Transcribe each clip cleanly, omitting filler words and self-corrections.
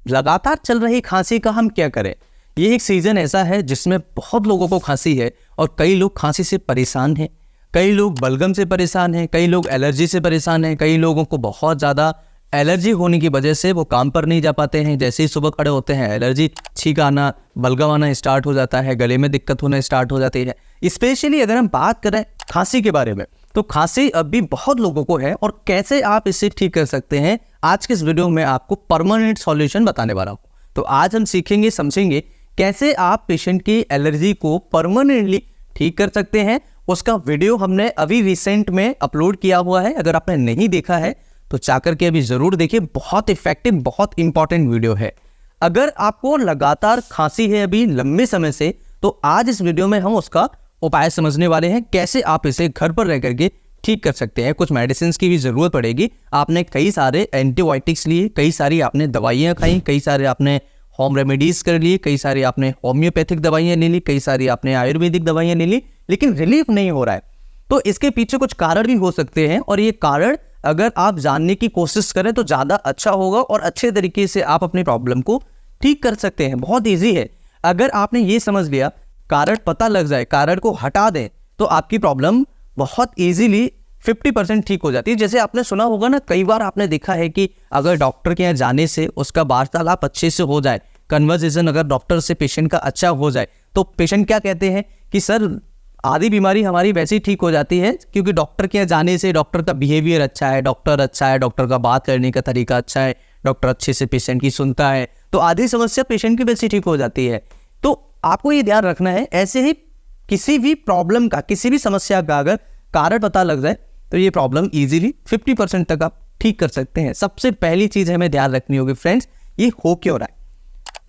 लगातार चल रही खांसी का हम क्या करें। ये एक सीजन ऐसा है जिसमें बहुत लोगों को खांसी है और कई लोग खांसी से परेशान हैं, कई लोग बलगम से परेशान हैं, कई लोग एलर्जी से परेशान हैं, कई लोगों को बहुत ज़्यादा एलर्जी होने की वजह से वो काम पर नहीं जा पाते हैं। जैसे ही सुबह खड़े होते हैं एलर्जी, छींक आना, बलगम आना स्टार्ट हो जाता है, गले में दिक्कत होना स्टार्ट हो जाती है। स्पेशली अगर हम बात करें खांसी के बारे में, तो खांसी अभी बहुत लोगों को है और कैसे आप इसे ठीक कर सकते हैं, आज के इस वीडियो में आपको परमानेंट सॉल्यूशन बताने वाला हूँ। तो आज हम सीखेंगे, समझेंगे कैसे आप पेशेंट की एलर्जी को परमानेंटली ठीक कर सकते हैं। उसका वीडियो हमने अभी रिसेंट में अपलोड किया हुआ है, अगर आपने नहीं देखा है तो जाकर के अभी जरूर देखिए। बहुत इफेक्टिव, बहुत इंपॉर्टेंट वीडियो है। अगर आपको लगातार खांसी है अभी लंबे समय से, तो आज इस वीडियो में हम उसका उपाय समझने वाले हैं, कैसे आप इसे घर पर रह करके ठीक कर सकते हैं। कुछ मेडिसिन की भी जरूरत पड़ेगी। आपने कई सारे एंटीबायोटिक्स लिए, कई सारी आपने दवाइयाँ खाई, कई सारे आपने होम रेमेडीज कर लिए, कई सारी आपने होम्योपैथिक दवाइयाँ ले ली, कई सारी आपने आयुर्वेदिक दवाइयाँ ले ली, लेकिन रिलीफ नहीं हो रहा है। तो इसके पीछे कुछ कारण भी हो सकते हैं और ये कारण अगर आप जानने की कोशिश करें तो ज़्यादा अच्छा होगा और अच्छे तरीके से आप अपनी प्रॉब्लम को ठीक कर सकते हैं। बहुत ईजी है। अगर आपने ये समझ लिया, कारण पता लग जाए, कारण को हटा दें, तो आपकी प्रॉब्लम बहुत ईजीली 50% ठीक हो जाती है। जैसे आपने सुना होगा ना, कई बार आपने देखा है कि अगर डॉक्टर के यहाँ जाने से उसका वार्तालाप अच्छे से हो जाए, कन्वर्सेशन अगर डॉक्टर से पेशेंट का अच्छा हो जाए, तो पेशेंट क्या कहते हैं कि सर आधी बीमारी हमारी वैसे ही ठीक हो जाती है, क्योंकि डॉक्टर के यहाँ जाने से डॉक्टर का बिहेवियर अच्छा है, डॉक्टर अच्छा है, डॉक्टर का बात करने का तरीका अच्छा है, डॉक्टर अच्छे से पेशेंट की सुनता है, तो आधी समस्या पेशेंट की वैसे ही ठीक हो जाती है। तो आपको ये ध्यान रखना है, ऐसे ही किसी भी प्रॉब्लम का, किसी भी समस्या का अगर कारण पता लग जाए तो ये प्रॉब्लम इजीली 50% तक आप ठीक कर सकते हैं। सबसे पहली चीज हमें ध्यान रखनी होगी फ्रेंड्स, ये हो क्यों रहा है,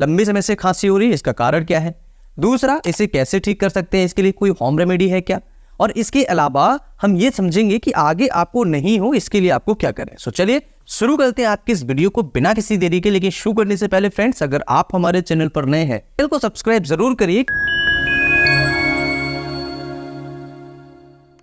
लंबे समय से खांसी हो रही है, इसका कारण क्या है। दूसरा, इसे कैसे ठीक कर सकते हैं, इसके लिए कोई होम रेमेडी है क्या, और इसके अलावा हम ये समझेंगे कि आगे आपको नहीं हो इसके लिए आपको क्या करें। सो चलिए शुरू करते हैं आपके इस वीडियो को बिना किसी देरी के। लेकिन शुरू करने से पहले फ्रेंड्स, अगर आप हमारे चैनल पर नए हैं, चैनल को सब्सक्राइब जरूर करिए।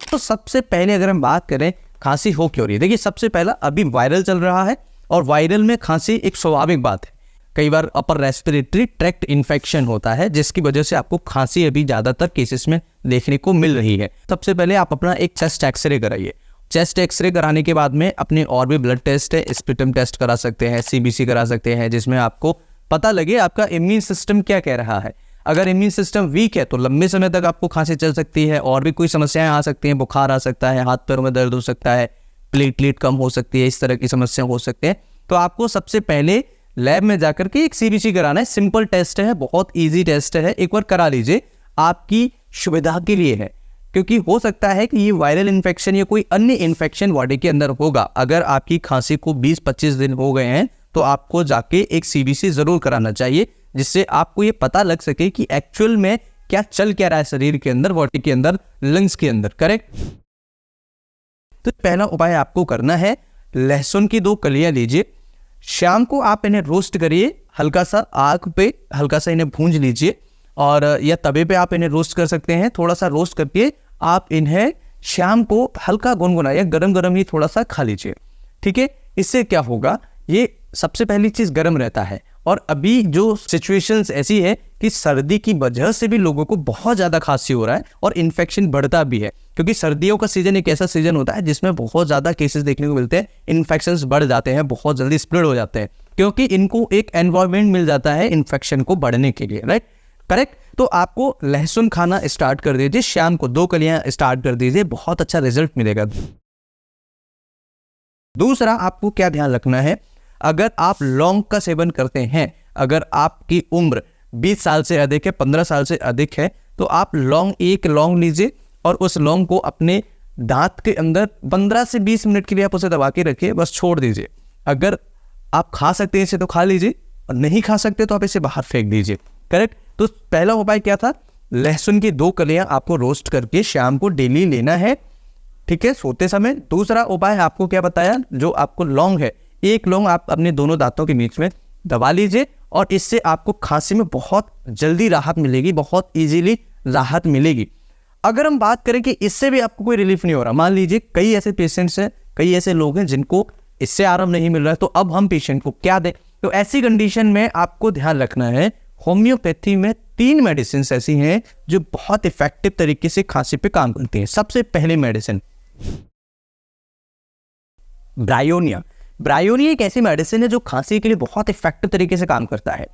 तो सबसे पहले अगर हम बात करें खांसी हो क्यों रही है, देखिए सबसे पहला, अभी वायरल चल रहा है और वायरल में खांसी एक स्वाभाविक बात है। कई बार अपर रेस्पिरेटरी ट्रैक्ट इन्फेक्शन होता है, जिसकी वजह से आपको खांसी अभी ज़्यादातर केसेस में देखने को मिल रही है। सबसे पहले आप अपना एक चेस्ट एक्सरे कराइए। चेस्ट एक्सरे कराने के बाद में अपने और भी ब्लड टेस्ट है, स्पिटम टेस्ट करा सकते हैं, सीबीसी करा सकते हैं, जिसमें आपको पता लगे आपका इम्यून सिस्टम क्या कह रहा है। अगर इम्यून सिस्टम वीक है तो लंबे समय तक आपको खांसी चल सकती है, और भी कोई समस्याएं आ सकती हैं, बुखार आ सकता है, हाथ पैरों में दर्द हो सकता है, प्लेटलेट कम हो सकती है, इस तरह की समस्या हो सकते हैं। तो आपको सबसे पहले लैब में जाकर के एक सीबीसी कराना है। सिंपल टेस्ट है, बहुत इजी टेस्ट है, एक बार करा लीजिए, आपकी सुविधा के लिए है, क्योंकि हो सकता है कि ये वायरल इन्फेक्शन या कोई अन्य इन्फेक्शन बॉडी के अंदर होगा। अगर आपकी खांसी को 20-25 दिन हो गए हैं तो आपको जाके एक सीबीसी जरूर कराना चाहिए, जिससे आपको ये पता लग सके कि एक्चुअल में क्या चल क्या रहा है शरीर के अंदर, बॉडी के अंदर, लंग्स के अंदर। करेक्ट। तो पहला उपाय आपको करना है, लहसुन की 2 कलियां लीजिए, शाम को आप इन्हें रोस्ट करिए, हल्का सा आग पे हल्का सा इन्हें भूंज लीजिए, और या तवे पे आप इन्हें रोस्ट कर सकते हैं। थोड़ा सा रोस्ट करके आप इन्हें शाम को हल्का गुनगुना या गरम गरम ही थोड़ा सा खा लीजिए। ठीक है। इससे क्या होगा, ये सबसे पहली चीज गर्म रहता है, और अभी जो सिचुएशंस ऐसी है कि सर्दी की वजह से भी लोगों को बहुत ज़्यादा खांसी हो रहा है और इन्फेक्शन बढ़ता भी है, क्योंकि सर्दियों का सीजन एक ऐसा सीजन होता है जिसमें बहुत ज़्यादा केसेस देखने को मिलते हैं, इन्फेक्शंस बढ़ जाते हैं, बहुत जल्दी स्प्रेड हो जाते हैं, क्योंकि इनको एक एनवायरनमेंट मिल जाता है इन्फेक्शन को बढ़ने के लिए। Right, correct. तो आपको लहसुन खाना स्टार्ट कर दीजिए, शाम को 2 कलियां स्टार्ट कर दीजिए, बहुत अच्छा रिजल्ट मिलेगा। दूसरा, आपको क्या ध्यान रखना है, अगर आप लौंग का सेवन करते हैं, अगर आपकी उम्र 20 साल से अधिक है, 15 साल से अधिक है, तो आप एक लौंग लीजिए और उस लौंग को अपने दांत के अंदर 15 से 20 मिनट के लिए आप उसे दबा के रखिए, बस छोड़ दीजिए। अगर आप खा सकते हैं इसे तो खा लीजिए, और नहीं खा सकते तो आप इसे बाहर फेंक दीजिए। करेक्ट। तो पहला उपाय क्या था, लहसुन की 2 कलियां आपको रोस्ट करके शाम को डेली लेना है, ठीक है, सोते समय। दूसरा उपाय आपको क्या बताया, जो आपको लौंग है, 1 लौंग आप अपने दोनों दांतों के बीच में दबा लीजिए, और इससे आपको खांसी में बहुत जल्दी राहत मिलेगी, बहुत इजीली राहत मिलेगी। अगर हम बात करें कि इससे भी आपको कोई रिलीफ नहीं हो रहा, मान लीजिए कई ऐसे पेशेंट्स हैं, कई ऐसे लोग हैं जिनको इससे आराम नहीं मिल रहा है, तो अब हम पेशेंट को क्या दें। तो ऐसी कंडीशन में आपको ध्यान रखना है, होम्योपैथी में 3 मेडिसिन ऐसी हैं जो बहुत इफेक्टिव तरीके से खांसी पे काम करती हैं। सबसे पहली मेडिसिन ब्रायोनिया। ब्रायोनिया एक ऐसी मेडिसिन है जो खांसी के लिए बहुत इफेक्टिव तरीके से काम करता है।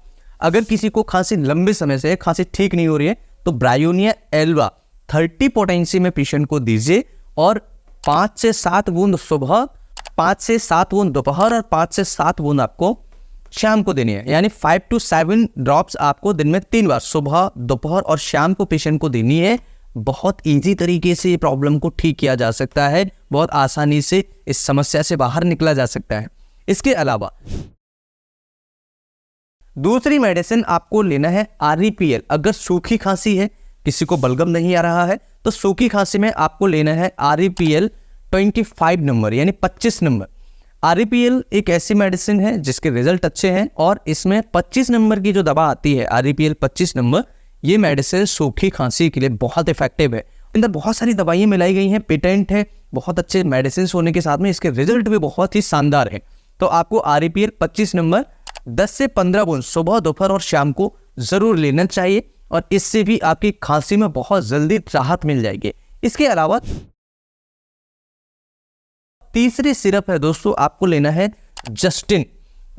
अगर किसी को खांसी लंबे समय से खांसी ठीक नहीं हो रही है तो ब्रायोनिया एल्वा 30 पोटेंसी में पेशेंट को दीजिए और 5 से 7 बूंद सुबह, 5 से 7 बूंद दोपहर और 5 से 7 बूंद आपको शाम को देनी है। यानी 5 to 7 ड्रॉप्स आपको दिन में 3 बार सुबह, दोपहर और शाम को पेशेंट को देनी है। बहुत इजी तरीके से ये प्रॉब्लम को ठीक किया जा सकता है, बहुत आसानी से इस समस्या से बाहर निकला जा सकता है। इसके अलावा दूसरी मेडिसिन आपको लेना है REPL। अगर सूखी खांसी है, किसी को बलगम नहीं आ रहा है, तो सूखी खांसी में आपको लेना है REPL 25 नंबर यानी 25 नंबर। REPL एक ऐसी मेडिसिन है जिसके रिजल्ट अच्छे हैं और इसमें 25 नंबर की जो दवा आती है REPL 25 नंबर, ये मेडिसिन सूखी खांसी के लिए बहुत इफेक्टिव है। अंदर बहुत सारी दवाइयाँ मिलाई गई हैं, पेटेंट है, बहुत अच्छे मेडिसिन होने के साथ में इसके रिजल्ट भी बहुत ही शानदार है। तो आपको REPL 25 नंबर 10 से 15 बूंद सुबह, दोपहर और शाम को जरूर लेना चाहिए और इससे भी आपकी खांसी में बहुत जल्दी राहत मिल जाएगी। इसके अलावा तीसरी सिरप है दोस्तों, आपको लेना है जस्टिन।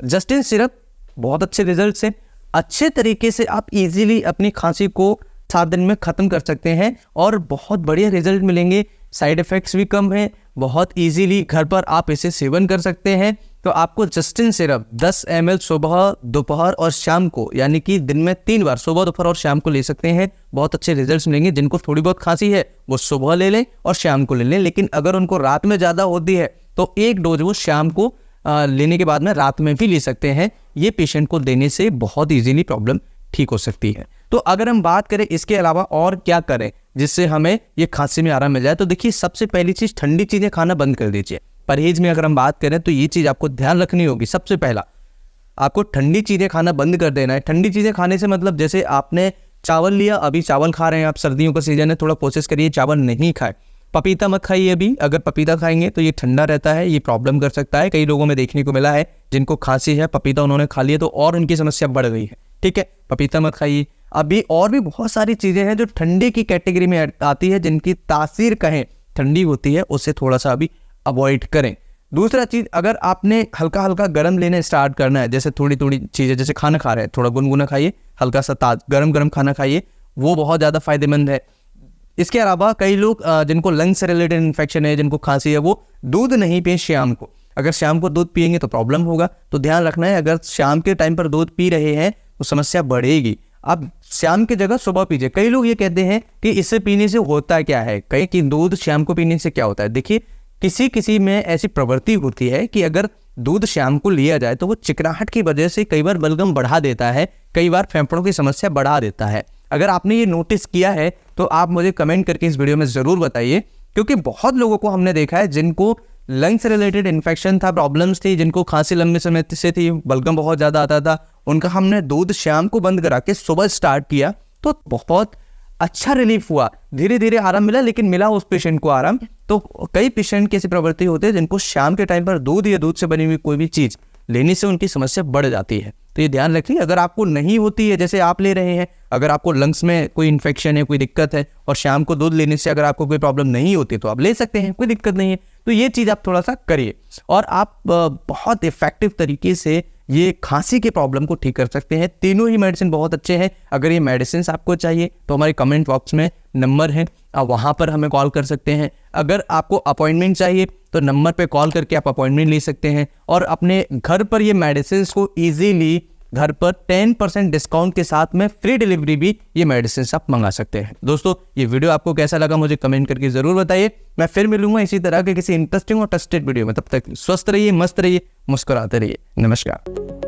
जस्टिन सिरप बहुत अच्छे रिजल्ट से, अच्छे तरीके से आप इजीली अपनी खांसी को 7 दिन में ख़त्म कर सकते हैं और बहुत बढ़िया रिजल्ट मिलेंगे। साइड इफ़ेक्ट्स भी कम हैं, बहुत इजीली घर पर आप इसे सेवन कर सकते हैं। तो आपको जस्टिन सिरप 10 ml सुबह, दोपहर और शाम को, यानी कि दिन में 3 बार सुबह, दोपहर और शाम को ले सकते हैं। बहुत अच्छे रिजल्ट्स मिलेंगे। जिनको थोड़ी बहुत खांसी है वो सुबह ले लें और शाम को ले लें, लेकिन अगर उनको रात में ज़्यादा होती है तो 1 डोज वो शाम को लेने के बाद में रात में भी ले सकते हैं। ये पेशेंट को देने से बहुत ईजीली प्रॉब्लम ठीक हो सकती है। तो अगर हम बात करें इसके अलावा और क्या करें जिससे हमें ये खांसी में आराम मिल जाए, तो देखिए सबसे पहली चीज़, ठंडी चीज़ें खाना बंद कर दीजिए। परहेज में अगर हम बात करें तो ये चीज़ आपको ध्यान रखनी होगी। सबसे पहला आपको ठंडी चीज़ें खाना बंद कर देना है। ठंडी चीज़ें खाने से मतलब जैसे आपने चावल लिया, अभी चावल खा रहे हैं आप, सर्दियों का सीजन है, थोड़ा कोशिश करिए चावल नहीं खाए। पपीता मत खाइए अभी, अगर पपीता खाएंगे तो ये ठंडा रहता है, ये प्रॉब्लम कर सकता है। कई लोगों में देखने को मिला है जिनको खांसी है, पपीता उन्होंने खा लिया तो और उनकी समस्या बढ़ गई है। ठीक है, पपीता मत खाइए। अभी और भी बहुत सारी चीज़ें हैं जो ठंडे की कैटेगरी में आती है, जिनकी तासीर कहें ठंडी होती है, उससे थोड़ा सा अभी अवॉइड करें। दूसरा चीज़, अगर आपने हल्का हल्का गर्म लेने स्टार्ट करना है, जैसे थोड़ी थोड़ी चीज़ें, जैसे खाना खा रहे हैं थोड़ा गुनगुना खाइए, हल्का सा गरम खाना खाइए, वो बहुत ज़्यादा फायदेमंद है। इसके अलावा कई लोग जिनको लंग्स से रिलेटेड इन्फेक्शन है, जिनको खांसी है, वो दूध नहीं पिए शाम को। अगर शाम को दूध पिएंगे तो प्रॉब्लम होगा, तो ध्यान रखना है अगर शाम के टाइम पर दूध पी रहे हैं तो समस्या बढ़ेगी। आप शाम की जगह सुबह पीजिए। कई लोग ये कहते हैं कि इससे पीने से होता क्या है, कहीं कि दूध शाम को पीने से क्या होता है। देखिए किसी किसी में ऐसी प्रवृत्ति होती है कि अगर दूध शाम को लिया जाए तो वो चिकनाहट की वजह से कई बार बलगम बढ़ा देता है, कई बार फेफड़ों की समस्या बढ़ा देता है। अगर आपने ये नोटिस किया है तो आप मुझे कमेंट करके इस वीडियो में ज़रूर बताइए, क्योंकि बहुत लोगों को हमने देखा है जिनको लंग्स से रिलेटेड इन्फेक्शन था, प्रॉब्लम्स थी, जिनको खांसी लंबे समय से थी, बलगम बहुत ज़्यादा आता था, उनका हमने दूध शाम को बंद करा के सुबह स्टार्ट किया तो बहुत अच्छा रिलीफ हुआ, धीरे धीरे आराम मिला, लेकिन मिला उस पेशेंट को आराम। तो कई पेशेंट की ऐसी प्रवृत्ति होती है जिनको शाम के टाइम पर दूध या दूध से बनी हुई कोई भी चीज़ लेने से उनकी समस्या बढ़ जाती है। तो ये ध्यान रखिए, अगर आपको नहीं होती है जैसे आप ले रहे हैं, अगर आपको लंग्स में कोई इन्फेक्शन है, कोई दिक्कत है और शाम को दूध लेने से अगर आपको कोई प्रॉब्लम नहीं होती तो आप ले सकते हैं, कोई दिक्कत नहीं है। तो ये चीज़ आप थोड़ा सा करिए और आप बहुत इफेक्टिव तरीके से ये खांसी के प्रॉब्लम को ठीक कर सकते हैं। तीनों ही मेडिसिन बहुत अच्छे हैं। अगर ये मेडिसिन आपको चाहिए तो हमारे कमेंट बॉक्स में नंबर है, आप वहाँ पर हमें कॉल कर सकते हैं। अगर आपको अपॉइंटमेंट चाहिए तो नंबर पे कॉल करके आप अपॉइंटमेंट ले सकते हैं और अपने घर पर ये मेडिसिन को ईजीली घर पर 10% डिस्काउंट के साथ में फ्री डिलीवरी भी ये मेडिसिन आप मंगा सकते हैं। दोस्तों ये वीडियो आपको कैसा लगा मुझे कमेंट करके ज़रूर बताइए। मैं फिर मिलूंगा इसी तरह के किसी इंटरेस्टिंग और ट्रस्टेड वीडियो में। तब तक स्वस्थ रहिए, मस्त रहिए, मुस्कुराते रहिए। नमस्कार।